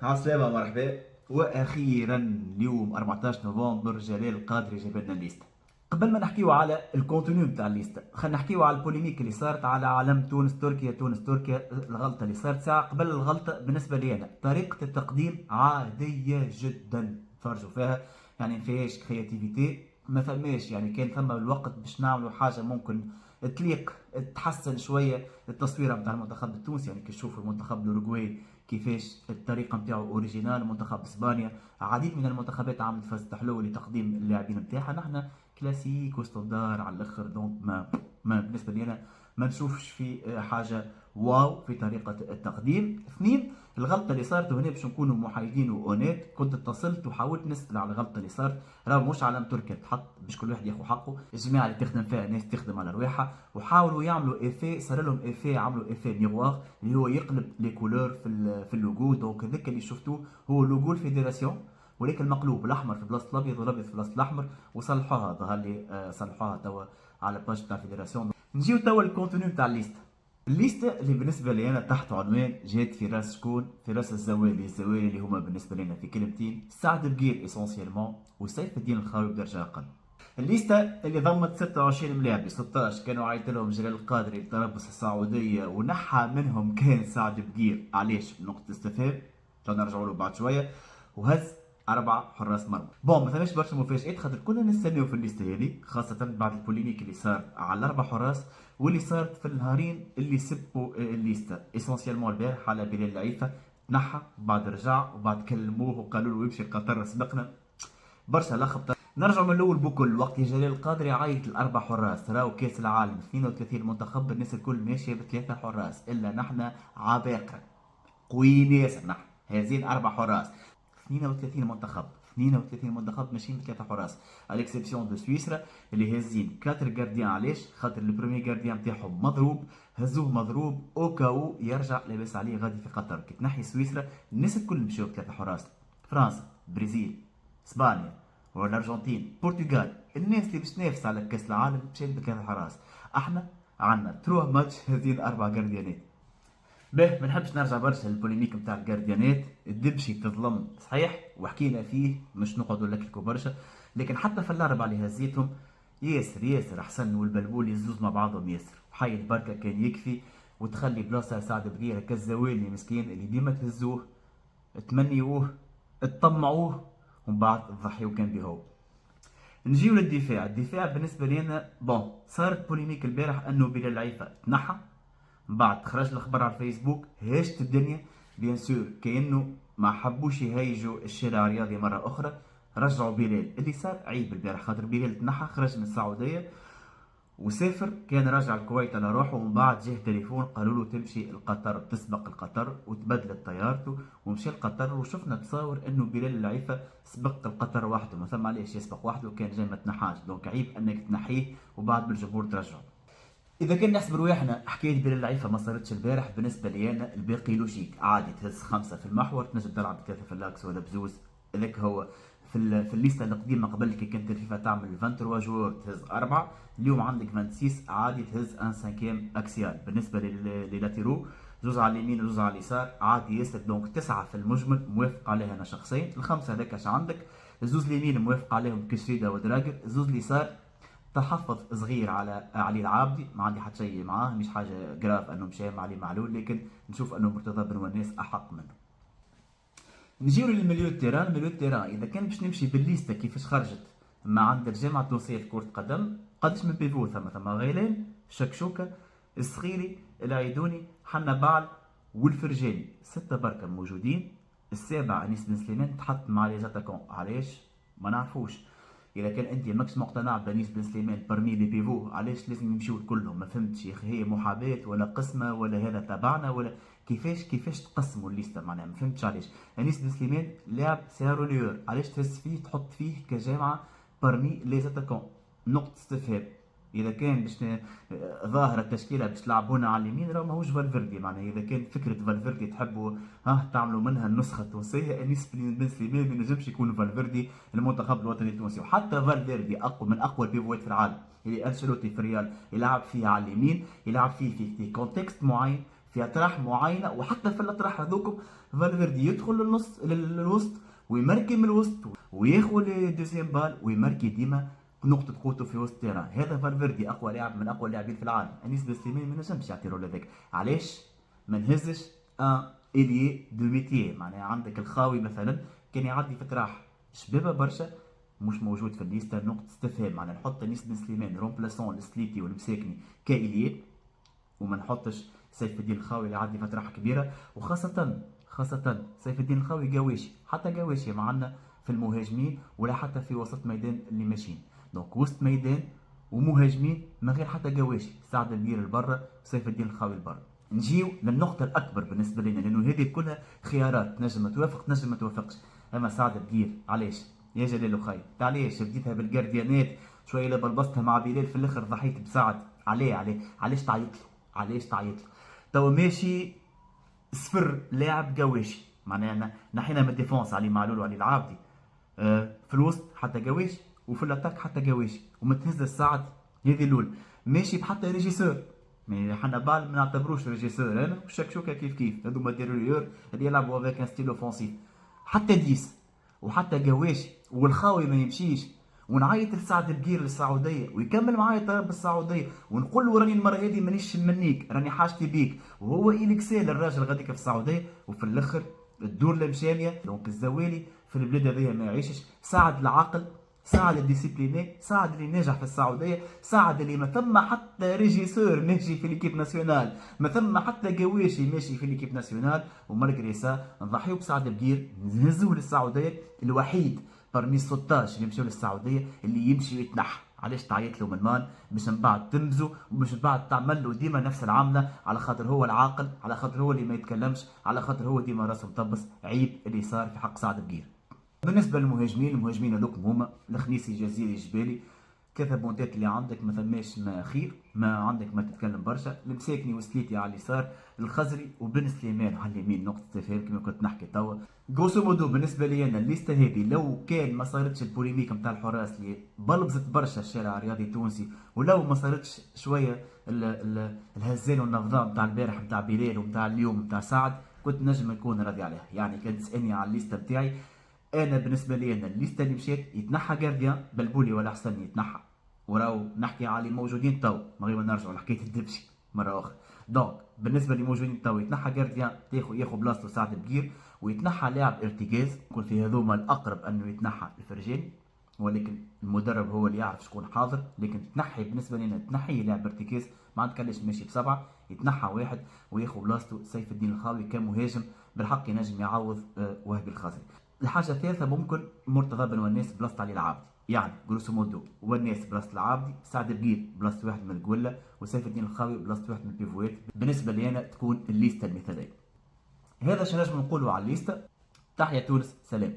عسلامة مرحبا. واخيرا اليوم 14 نوفمبر جلال القادري جاب لنا الليسته. قبل ما نحكيو على الكونتوني نتاع الليسته خلينا نحكيو على البوليميك اللي صارت على علم تونس تركيا تونس تركيا. الغلطه اللي صارت ساعه قبل الغلطه بالنسبه لي انا طريقه التقديم عاديه جدا فرجوا فيها، يعني ما فيهاش كرياتيفيتي، ما فماش يعني كان ثم الوقت باش نعملوا حاجه ممكن تليق تحسن شويه التصويره نتاع المنتخب التونسي. يعني كي تشوفوا المنتخب الاوروغواي كيفاش الطريقه نتاعو اوريجينال، منتخب اسبانيا عديد من المنتخبات عملت فاز تحلو لتقديم اللاعبين نتاعها، نحن كلاسيك وستاندار على الاخر. دونك ما بالنسبه لي انا ما نشوفش في حاجه واو في طريقه التقديم. اثنين، الغلطه اللي صارت، وهنا باش نكونوا محايدين واونيت، كنت اتصلت وحاولت نسال على الغلطه اللي صارت. راه مش علم تركيا تحط باش كل واحد ياخذ حقه، الجماعه اللي تخدم فيها ناس تخدم على رواحها، وحاولوا يعملوا ايفي، صار لهم ايفي، عملوا ايفي ميغوار اللي هو يقلب لي كولور في اللوجو. دونك هذاك اللي شفتوه هو لوجو الفيدراسيون، ولكن المقلوب الاحمر في بلاصه الابيض والابيض في بلاصه الاحمر، وصلحوها ظهر لي صلحوها توا على الباج تاع الفيدراسيون. نجيو توا الكونتوني تاع الليست. الليسته اللي بالنسبه لي انا تحت عنوان جات في راس شكون؟ في راس الزوالي اللي هما بالنسبه لنا في كلمتين سعد بقير اسونسيالمون وسيف الدين الخاوي بدرجه اقل. الليسته اللي ضمت 26 ملاعب، 16 كانوا عيط لهم جلال القادري تربص السعوديه ونحى منهم كان سعد بقير. علاش؟ نقطه استفهام، نرجعوا له بعد شويه. وهز اربع حراس مرمى. بون ما ثماش برشا مفاجات خاطر كنا نستناو في الليسته هذه، خاصه بعد البوليميك اللي صار على الاربع حراس واللي صارت في النهارين اللي سبوا الليسته. اسونسيالمون البارح على بلال العيفه تنحى، بعد رجع وبعد كلموه وقالوا له يمشي قطر سبقنا، برشا لخبطه. نرجع من الاول بكل وقت. جلال القادري عيط الاربع حراس، راهو كاس العالم 32 منتخب الناس الكل ماشيه بثلاثه حراس الا نحن عباقره قويين ياسر، نحن هازين اربع حراس. 32 منتخب 32 منتخب ماشيين بثلاثه حراس، على اكسبسيون دو سويسرا اللي هازين 4 جارديان. علاش؟ خاطر البرومي جارديان نتاعهم مضروب، هزوه مضروب اوكاو يرجع لاباس عليه غادي في قطر. كي تنحي سويسرا الناس الكل مشاو بثلاثه حراس. فرنسا، برازيل، اسبانيا والارجنتين، البرتغال، الناس اللي باش تنافس على كاس العالم مشات بثلاثه حراس. احنا عندنا 3 ماتش هازين 4 جارديانات. به ما نحبش نرجع برشا للبوليميك نتاع الجارديانات، الدبشي تظلم صحيح وحكينا فيه مش نقعدوا نلكلكوا برشا، لكن حتى في الاربعه اللي هزيتهم ياسر احسن والبلبول يزوز مع بعضهم ياسر. حي البركه كان يكفي، وتخلي بلاصه سعد بقيره كالزوالي مسكين اللي ديما تهزوه تمنيوه تطمعوه ومن بعد تضحيو كان بهو. نجيو للدفاع. الدفاع بالنسبه لي انا بون صارت بوليميك البارح انه بلال العيفه تنحى، من بعد خرج الخبر على الفيسبوك هاشت الدنيا. بيان سور كانه ما حبوش يهيجوا الشارع الرياضي مره اخرى، رجعوا بلال. اللي صار عيب البارح خاطر بلال تنحى خرج من السعوديه وسافر، كان راجع الكويت على روحه، ومن بعد جه تليفون قالوا له تمشي لقطر تسبق القطر، وتبدلت طيارته ومشى لقطر. وشفنا تصاور انه بلال العيفه سبق القطر وحده، ما ثم علاش يسبق وحده كان جاي ما تنحاش. دونك عيب انك تنحيه وبعد بالجمهور ترجعه. اذا كان نحسب رواحنا حكايه بلال العيفه ما صارتش البارح، بالنسبه لي انا الباقي لوجيك عادي. تهز خمسه في المحور، تنجم تلعب ثلاثه في اللاكس ولا بزوز. هذاك هو في الليسته القديمه قبل كي كانت الفيفا تعمل 23 جوور تهز اربعه، اليوم عندك 26 عادي تهز ان سانكيام اكسيال. بالنسبه للاتيرو زوز على اليمين وزوز على اليسار عادي ياسر. دونك تسعه في المجمل موافق عليها انا شخصيا. الخمسه هذاك اش عندك؟ الزوز اليمين موافق عليهم كشريده ودراجر، الزوز اليسار تحفظ صغير على علي العابدي، ما عندي حتى شيء معاه، مش حاجه جراف انه مشى مع علي معلول، لكن نشوف انه مرتضى بن وناس احق منه. نجيو للمليو تيران. مليو تيران اذا كان باش نمشي بالليسته كيفاش خرجت ما عند الجامعه التونسيه لكره القدم، قداش من بيفو ثم غيلان، شكشوكه، الصغيري، العيدوني، حنا بعل والفرجاني، سته بركه موجودين. السابع انيس بن سليمان تحط مع لي زاتاكون. علاش؟ ما نعرفوش. اذا كان انت ماكش مقتنع بانيس بن سليمان برمي لي بيفو علاش لازم يمشيو كلهم؟ ما فهمتش يا اخي، هي محاباه ولا قسمه ولا هذا تبعنا ولا كيفاش تقسموا الليسته؟ معناها ما فهمتش علاش. انيس بن سليمان لاعب سيروليور، علاش تهز فيه تحط فيه كجامعه برمي لي زاتاكون؟ نقطه استفهام. اذا كان باش ظاهره التشكيله باش تلعبونا على اليمين راه ماهوش فالفيردي. معناها اذا كان فكره فالفيردي تحبوا تعملوا منها النسخه التونسيه، انيس بن سليمان ما ينجمش يكون فالفيردي المنتخب الوطني التونسي. وحتى فالفيردي اقوى من اقوى البيفوات في العالم اللي انشيلوتي في الريال يلعب فيه على اليمين، يلعب فيه في كونتكست معين، في اطراح معينه، وحتى في الاطراح هذوكم فالفيردي يدخل للوسط ويمركي من الوسط وياخذ الدوزيام بال ويمركي ديما نقطة قوته في وسط التيران. هذا فالفيردي أقوى لاعب من أقوى اللاعبين في العالم. أنيس بسليماني ما نجمش يعطي رول هذاك. علاش ما نهزش ان إليي دو ميتيي؟ معناها عندك الخاوي مثلا كان يعدي في طراح شبابة برشا، مش موجود في الليستا، نقطة استفهام. معناها نحط أنيس بن سليمان رومبلاسون السليتي والمساكني كإليي، وما نحطش سيف الدين الخاوي اللي عدي فترة كبيرة. خاصة سيف الدين الخاوي قواشي، حتى قواشي معنا في المهاجمين ولا حتى في وسط ميدان اللي ماشيين. دونك وسط ميدان ومهاجمين من غير حتى قواشي، سعد البير لبرا وسيف الدين الخاوي لبرا. نجيو للنقطة الأكبر بالنسبة لنا، لأنه هذه كلها خيارات تنجم توافق تنجم ما توافقش. أما سعد البير علاش يا جلال خاي؟ علاش بديتها بالجارديانات شوية لبلبستها مع بلال في الآخر ضحيت بسعد؟ علاش تعيط له؟ علاش تعيط له؟ توا ماشي صفر لاعب قواشي، معناها نحينا من الديفونس علي معلول وعلي العابدي، في الوسط حتى قواشي وفي الاتاك حتى قواشي ومتهز السعد. هذه الاولى ماشي بحتى ريجيسور، يعني حنا بال ما نعتبروش ريجيسور انا والشكشوكه كيف هذوما ديريور اللي يلعبوا افيك ان ستيل اوفونسيف. حتى ديس وحتى قواشي والخاوي ما يمشيش، ونعيط لسعد البقير للسعوديه ويكمل معايا طلب بالسعوديه، ونقول له راني المره هذه مانيش منيك، راني حاجتي بيك، وهو إليكسيل الراجل غاديك في السعوديه. وفي الاخر الدور المشاميه دونك الزوالي في البلاد هذيا ما يعيشش. سعد العاقل، سعد الديسيبليني، سعد اللي ناجح في السعوديه، سعد اللي ما ثم حتى ريجيسور ماشي في ليكيب ناسيونال، ما ثم حتى قواشي ماشي في ليكيب ناسيونال، ومالغري سا نضحيو بسعد البقير نهزوه للسعوديه. الوحيد برمي 16 اللي مشاو للسعوديه اللي يمشي ويتنحى. علاش تعيط له من مان باش من بعد تنبزو وباش من بعد تعمل له ديما نفس العامله؟ على خاطر هو العاقل، على خاطر هو اللي ما يتكلمش، على خاطر هو ديما راسه مطبس. عيب اللي صار في حق سعد البقير. بالنسبه للمهاجمين، المهاجمين هذوك هما الخنيسي جزيري جبالي. ثلاثة بونتات اللي عندك ما ثماش ما خير، ما عندك ما تتكلم برشا. المساكني وسليتي على اليسار، الخزري وبن سليمان على اليمين. نقطة استفهام كما كنت نحكي توا. جروسو مودو بالنسبة لي أنا الليستة هذه لو كان ما صارتش البوليميك نتاع الحراس اللي بلبزت برشا الشارع الرياضي التونسي، ولو ما صارتش شوية الهزال والنفضاء نتاع البارح نتاع بلال ونتاع اليوم نتاع سعد، كنت نجم نكون راضي عليها. يعني كان تسألني على الليستة نتاعي انا، بالنسبه لي انا الليسته اللي مشات يتنحى جارديان بلبولي ولا حسن يتنحى، وراو نحكي على اللي موجودين تو من غير ما نرجعوا لحكايه الدبشي مره اخرى. دونك بالنسبه اللي موجودين تو يتنحى جارديان ياخذ بلاصتو سعد بقير، ويتنحى لاعب ارتكاز. يكون في هذوما الاقرب انه يتنحى الفرجاني، ولكن المدرب هو اللي يعرف شكون حاضر. لكن تنحي بالنسبه لنا تنحي لاعب ارتكاز ما عندكش ماشي بسبعه، يتنحى واحد وياخذ بلاصتو سيف الدين الخاوي كمهاجم بالحق ينجم يعوض وهبي الخزري. الحاجه الثالثه ممكن مرتضى بن وناس بلاصه علي العابدي، يعني جروسو مودو وناس بلاصه العابدي، سعد بقير بلاصه واحد من القوله، وسيف الدين الخاوي بلاصه واحد من البيفوات. بالنسبه لي انا تكون الليسته المثاليه. هذا شنو نجم نقولوا على الليسته. تحيا تونس، سلام.